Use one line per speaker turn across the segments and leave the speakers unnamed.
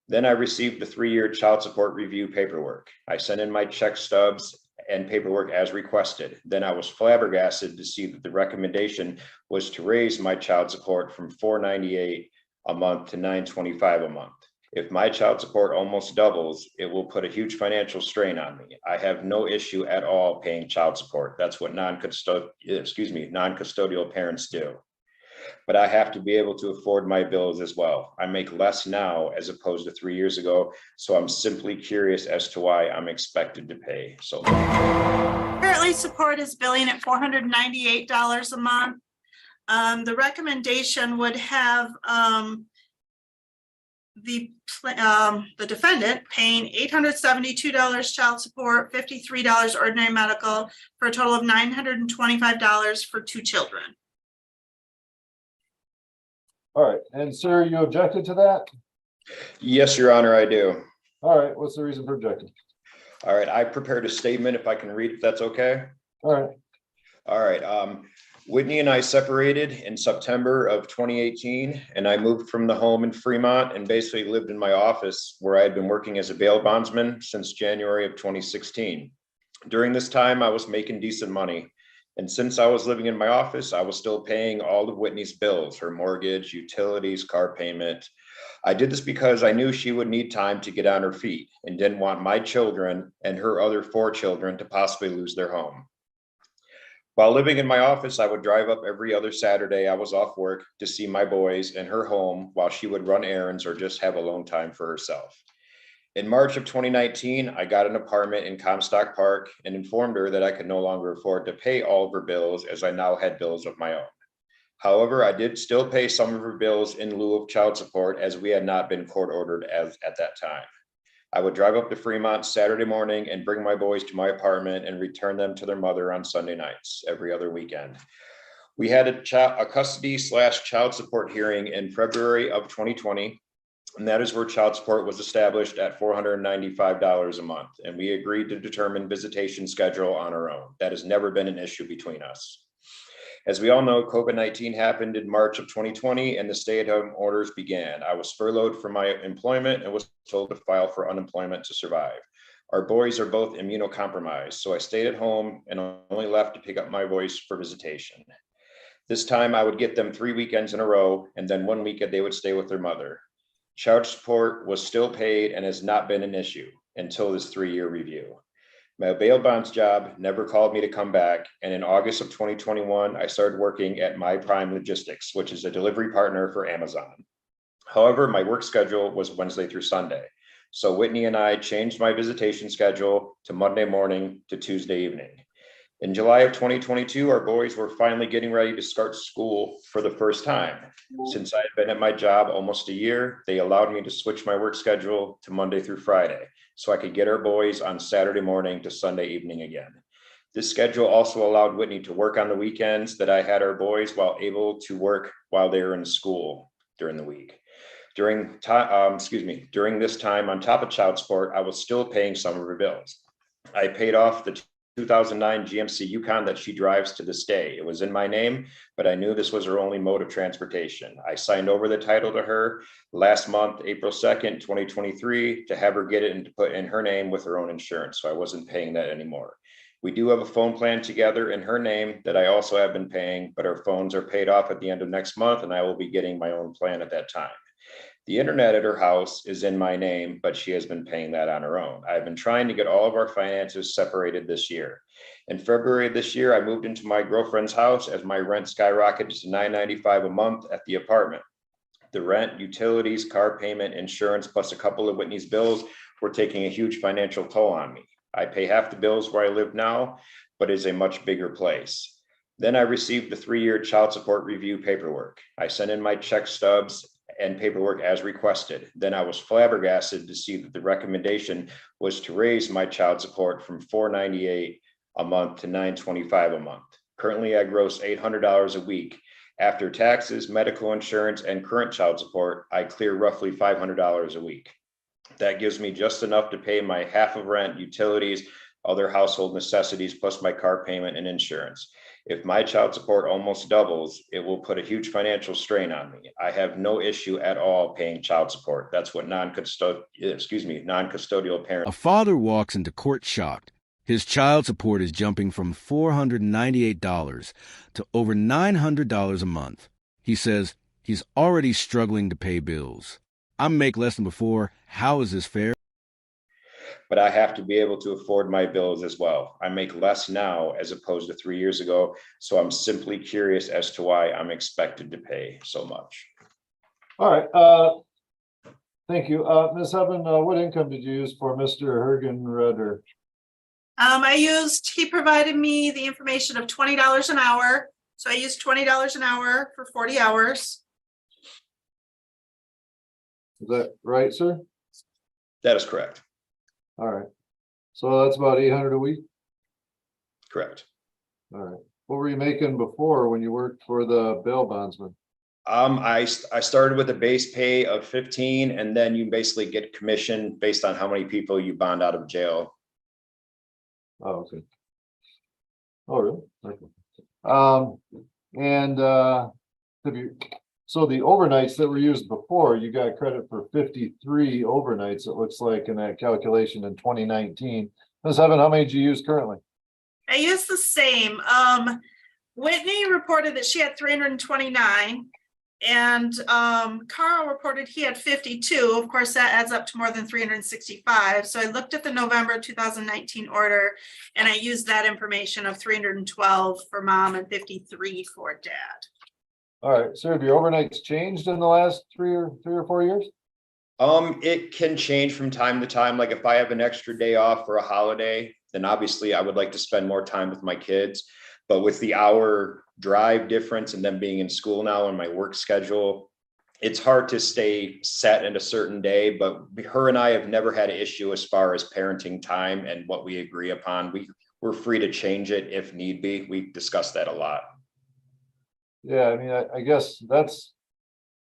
Then I received the 3-year child support review paperwork. I sent in my check stubs and paperwork as requested. Then I was flabbergasted to see that the recommendation was to raise my child support from $498 a month to $925 a month. If my child support almost doubles, it will put a huge financial strain on me. I have no issue at all paying child support. That's what non-custodial parents do. But I have to be able to afford my bills as well. I make less now as opposed to 3 years ago, so I'm simply curious as to why I'm expected to pay so much.
Currently, support is billing at $498 a month. The recommendation would have the defendant paying $872 child support, $53 ordinary medical, for a total of $925 for 2 children.
All right, and sir, you objected to that?
Yes, Your Honor, I do.
All right, what's the reason for objecting?
All right, I prepared a statement if I can read, if that's okay.
All right.
All right. Whitney and I separated in September of 2018, and I moved from the home in Fremont and basically lived in my office where I had been working as a bail bondsman since January of 2016. During this time, I was making decent money. And since I was living in my office, I was still paying all of Whitney's bills, her mortgage, utilities, car payment. I did this because I knew she would need time to get on her feet and didn't want my children and her other 4 children to possibly lose their home. While living in my office, I would drive up every other Saturday I was off work to see my boys in her home while she would run errands or just have alone time for herself. In March of 2019, I got an apartment in Comstock Park and informed her that I could no longer afford to pay all of her bills as I now had bills of my own. However, I did still pay some of her bills in lieu of child support as we had not been court ordered as at that time. I would drive up to Fremont Saturday morning and bring my boys to my apartment and return them to their mother on Sunday nights every other weekend. We had a custody/child support hearing in February of 2020, and that is where child support was established at $495 a month, and we agreed to determine visitation schedule on our own. That has never been an issue between us. As we all know, COVID-19 happened in March of 2020 and the stay-at-home orders began. I was furloughed from my employment and was told to file for unemployment to survive. Our boys are both immunocompromised, so I stayed at home and only left to pick up my boys for visitation. This time I would get them 3 weekends in a row, and then 1 weekend they would stay with their mother. Child support was still paid and has not been an issue until this 3-year review. My bail bonds job never called me to come back, and in August of 2021, I started working at My Prime Logistics, which is a delivery partner for Amazon. However, my work schedule was Wednesday through Sunday, so Whitney and I changed my visitation schedule to Monday morning to Tuesday evening. In July of 2022, our boys were finally getting ready to start school for the first time. Since I had been at my job almost a year, they allowed me to switch my work schedule to Monday through Friday, so I could get our boys on Saturday morning to Sunday evening again. This schedule also allowed Whitney to work on the weekends that I had our boys while able to work while they were in school during the week. During this time, on top of child support, I was still paying some of her bills. I paid off the 2009 GMC Yukon that she drives to this day. It was in my name, but I knew this was her only mode of transportation. I signed over the title to her last month, April 2nd, 2023, to have her get it and to put in her name with her own insurance, so I wasn't paying that anymore. We do have a phone plan together in her name that I also have been paying, but our phones are paid off at the end of next month, and I will be getting my own plan at that time. The internet at her house is in my name, but she has been paying that on her own. I've been trying to get all of our finances separated this year. In February of this year, I moved into my girlfriend's house as my rent skyrocketed to $995 a month at the apartment. The rent, utilities, car payment, insurance, plus a couple of Whitney's bills were taking a huge financial toll on me. I pay half the bills where I live now, but it's a much bigger place. Then I received the 3-year child support review paperwork. I sent in my check stubs and paperwork as requested. Then I was flabbergasted to see that the recommendation was to raise my child support from $498 a month to $925 a month. Currently, I gross $800 a week. After taxes, medical insurance, and current child support, I clear roughly $500 a week. That gives me just enough to pay my half of rent, utilities, other household necessities, plus my car payment and insurance. If my child support almost doubles, it will put a huge financial strain on me. I have no issue at all paying child support. That's what non-custodial parents.
A father walks into court shocked. His child support is jumping from $498 to over $900 a month. He says he's already struggling to pay bills. I make less than before. How is this fair?
But I have to be able to afford my bills as well. I make less now as opposed to 3 years ago. So I'm simply curious as to why I'm expected to pay so much.
All right, thank you. Ms. Evan, what income did you use for Mr. Hergenreder?
He provided me the information of $20 an hour. So I used $20 an hour for 40 hours.
Is that right, sir?
That is correct.
All right. So that's about 800 a week?
Correct.
All right. What were you making before when you worked for the bail bondsman?
I started with a base pay of 15, and then you basically get commission based on how many people you bond out of jail.
Oh, okay. Oh, really? Okay. So the overnights that were used before, you got credit for 53 overnights, it looks like, in that calculation in 2019. Ms. Evan, how many do you use currently?
I used the same. Whitney reported that she had 329. And Carl reported he had 52. Of course, that adds up to more than 365. So I looked at the November 2019 order and I used that information of 312 for mom and 53 for dad.
All right, sir, have your overnights changed in the last three or 4 years?
It can change from time to time. Like if I have an extra day off for a holiday, then obviously I would like to spend more time with my kids. But with the hour drive difference and them being in school now and my work schedule, it's hard to stay set in a certain day. But her and I have never had an issue as far as parenting time and what we agree upon. We're free to change it if need be. We discussed that a lot.
Yeah, I mean, I guess that's,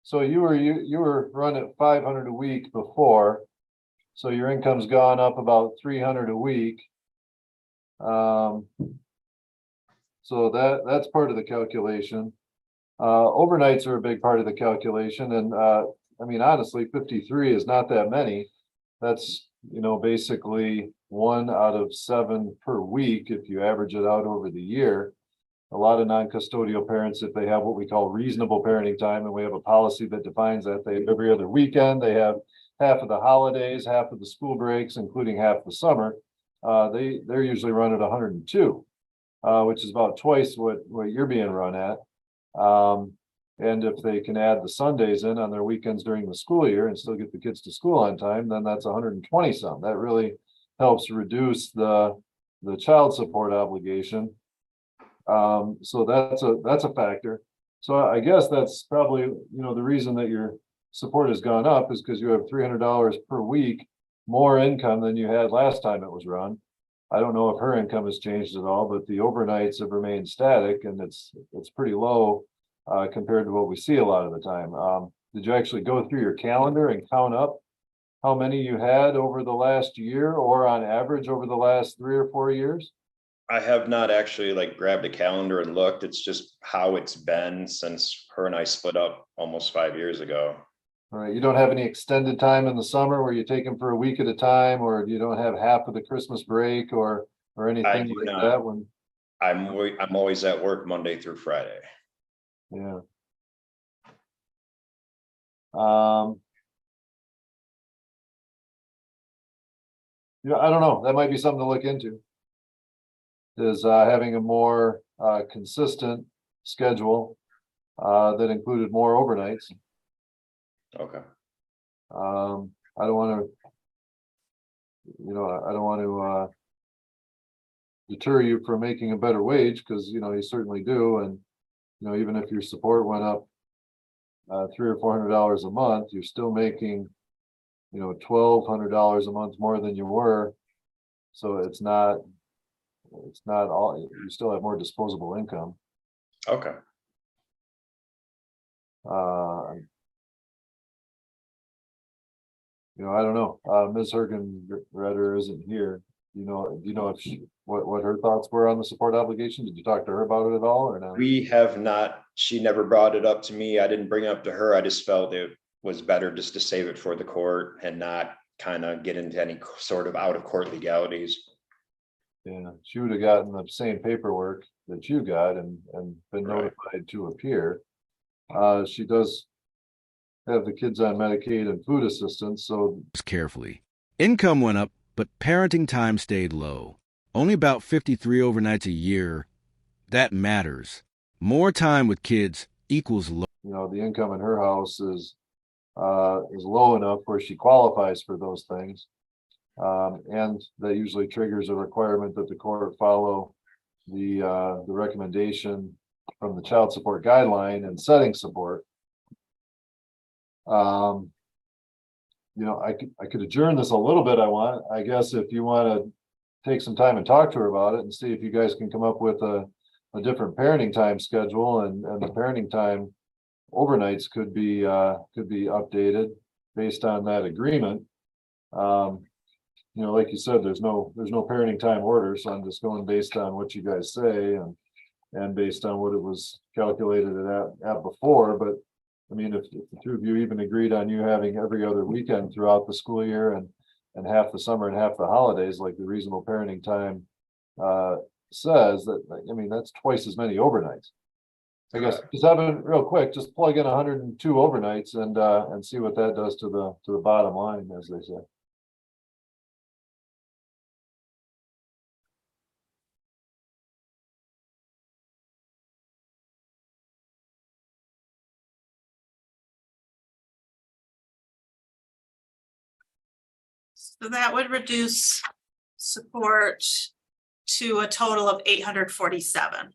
so you were running at 500 a week before, so your income's gone up about 300 a week. So that's part of the calculation. Overnights are a big part of the calculation, and I mean, honestly, 53 is not that many. That's, basically 1 out of 7 per week if you average it out over the year. A lot of non-custodial parents, if they have what we call reasonable parenting time, and we have a policy that defines that, they have every other weekend, they have half of the holidays, half of the school breaks, including half the summer. They're usually run at 102, which is about twice what you're being run at. And if they can add the Sundays in on their weekends during the school year and still get the kids to school on time, then that's 120 some. That really helps reduce the child support obligation. So that's a factor. So I guess that's probably, the reason that your support has gone up is because you have $300 per week more income than you had last time it was run. I don't know if her income has changed at all, but the overnights have remained static, and it's pretty low compared to what we see a lot of the time. Did you actually go through your calendar and count up how many you had over the last year, or on average over the last 3 or 4 years?
I have not actually grabbed a calendar and looked. It's just how it's been since her and I split up almost 5 years ago.
All right, you don't have any extended time in the summer where you take them for a week at a time, or you don't have half of the Christmas break or anything like
not.
that one?
I'm always at work Monday through Friday.
Yeah. I don't know. That might be something to look into. Is having a more consistent schedule that included more overnights.
Okay.
I don't want to deter you from making a better wage, because you certainly do, and even if your support went up $300 or $400 a month, you're still making $1,200 a month more than you were. So it's not all, you still have more disposable income.
Okay.
I don't know. Ms. Hergenreder isn't here. do you know if what her thoughts were on the support obligation? Did you talk to her about it at all or not?
We have not, she never brought it up to me. I didn't bring it up to her. I just felt it was better just to save it for the court and not kind of get into any sort of out of court legalities.
Yeah, she would have gotten the same paperwork that you got and been
Right.
notified to appear. She does have the kids on Medicaid and food assistance, so
Carefully. Income went up, but parenting time stayed low. Only about 53 overnights a year. That matters. More time with kids equals low.
the income in her house is low enough where she qualifies for those things. And that usually triggers a requirement that the court follow the recommendation from the child support guideline and setting support. I could adjourn this a little bit. I guess if you want to take some time and talk to her about it and see if you guys can come up with a different parenting time schedule and the parenting time overnights could be updated based on that agreement. Like you said, there's no parenting time order, so I'm just going based on what you guys say and based on what it was calculated at before. But I mean, if the two of you even agreed on you having every other weekend throughout the school year and half the summer and half the holidays, like the reasonable parenting time says, that, I mean, that's twice as many overnights. I guess just having real quick, just plug in 102 overnights and see what that does to the bottom line, as they say.
So that would reduce support to a total of 847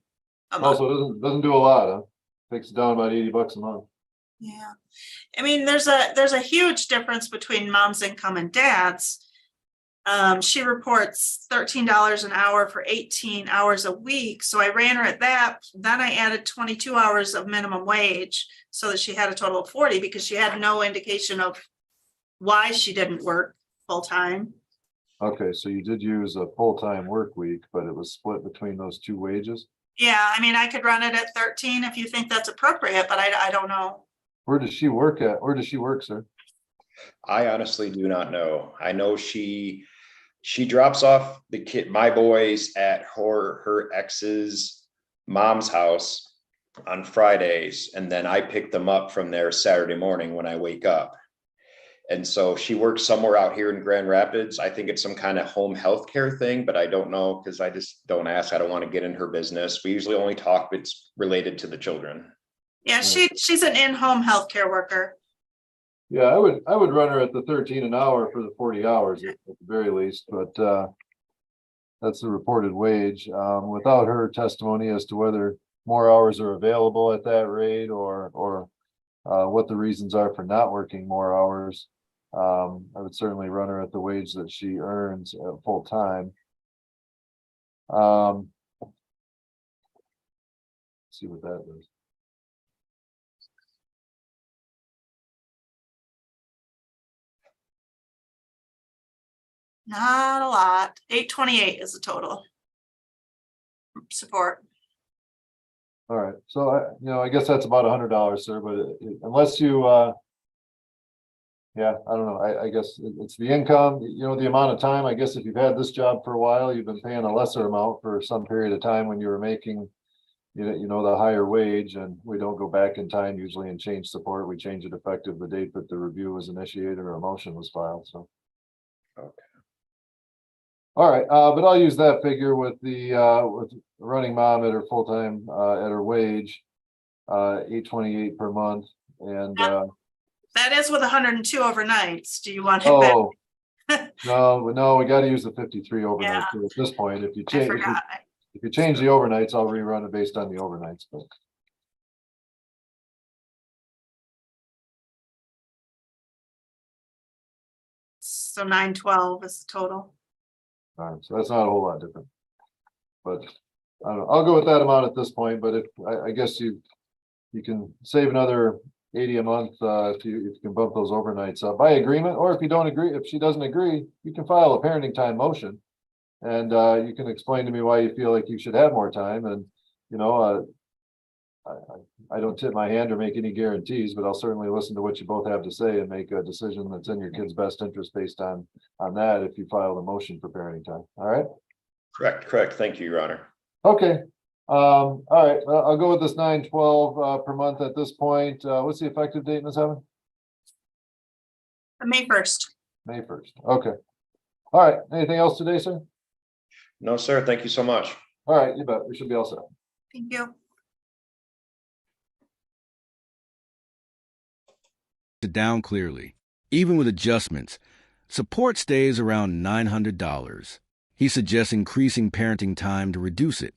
a month.
Also, it doesn't do a lot, huh? Takes it down about $80 a month.
Yeah, I mean, there's a huge difference between mom's income and dad's. She reports $13 an hour for 18 hours a week. So I ran her at that. Then I added 22 hours of minimum wage so that she had a total of 40 because she had no indication of why she didn't work full time.
Okay, so you did use a full-time work week, but it was split between those two wages?
Yeah, I mean, I could run it at 13 if you think that's appropriate, but I don't know.
Where does she work at? Where does she work, sir?
I honestly do not know. I know she drops off my boys at her ex's mom's house on Fridays, and then I pick them up from there Saturday morning when I wake up. And so she works somewhere out here in Grand Rapids. I think it's some kind of home health care thing, but I don't know because I just don't ask. I don't want to get in her business. We usually only talk if it's related to the children.
Yeah, she's an in-home healthcare worker.
Yeah, I would run her at the 13 an hour for the 40 hours at the very least, but that's the reported wage. Without her testimony as to whether more hours are available at that rate or what the reasons are for not working more hours, I would certainly run her at the wage that she earns at full time. See what that is.
Not a lot. 828 is the total support.
All right, so I guess that's about $100, sir, but unless you yeah, I don't know. I guess it's the income, the amount of time. I guess if you've had this job for a while, you've been paying a lesser amount for some period of time when you were making, the higher wage, and we don't go back in time usually and change support. We change it effective the date that the review was initiated or a motion was filed. So.
Okay.
All right, but I'll use that figure with with running mom at her full time at her wage, $828 per month, and.
That is with 102 overnights. Do you want it
Oh,
back?
no, we got to use the 53 overnights
Yeah.
at this point. If you
I
change,
forgot.
if you change the overnights, I'll rerun it based on the overnights. But
So 912 is the total.
all right, so that's not a whole lot different. But I don't know. I'll go with that amount at this point. But if I guess you can save another 80 a month if you can bump those overnights up by agreement, or if you don't agree, if she doesn't agree, you can file a parenting time motion And you can explain to me why you feel like you should have more time. And, you know, I don't tip my hand or make any guarantees, but I'll certainly listen to what you both have to say and make a decision that's in your kid's best interest based on that if you file the motion for parenting time. All right?
Correct. Thank you, Your Honor.
Okay. All right. I'll go with this 912 per month at this point. What's the effective date, Ms. Evan?
May 1st.
May 1st. Okay. All right. Anything else today, sir?
No, sir. Thank you so much.
All right. You bet. We should be all set.
Thank you.
Down clearly. Even with adjustments, support stays around $900. He suggests increasing parenting time to reduce it.